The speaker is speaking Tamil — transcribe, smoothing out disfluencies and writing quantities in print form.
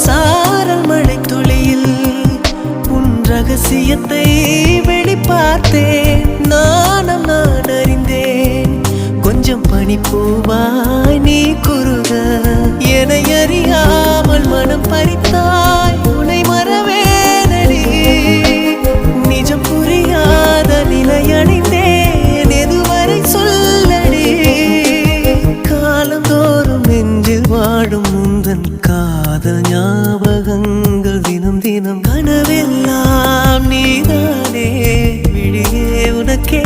சாரல் மழை துளியில் உன் ரகசியத்தை வெளிப்பார்த்தேன். நானும் நான் அறிந்தேன். கொஞ்சம் பனிப்பூவாய் நீ குறுக என்னை அறியாமல் மனம் பறித்தாய். உன்னை மறவேனடி நிஜம் புரியாத நிலையடைந்தேன். எதுவரை சொல்லடி காலந்தோறும் நெஞ்சில் வாடும் முந்தன் காதல் ஞாபகங்கள் தினம் தினம் கனவெல்லாம் நீதானே விழியே உனக்கே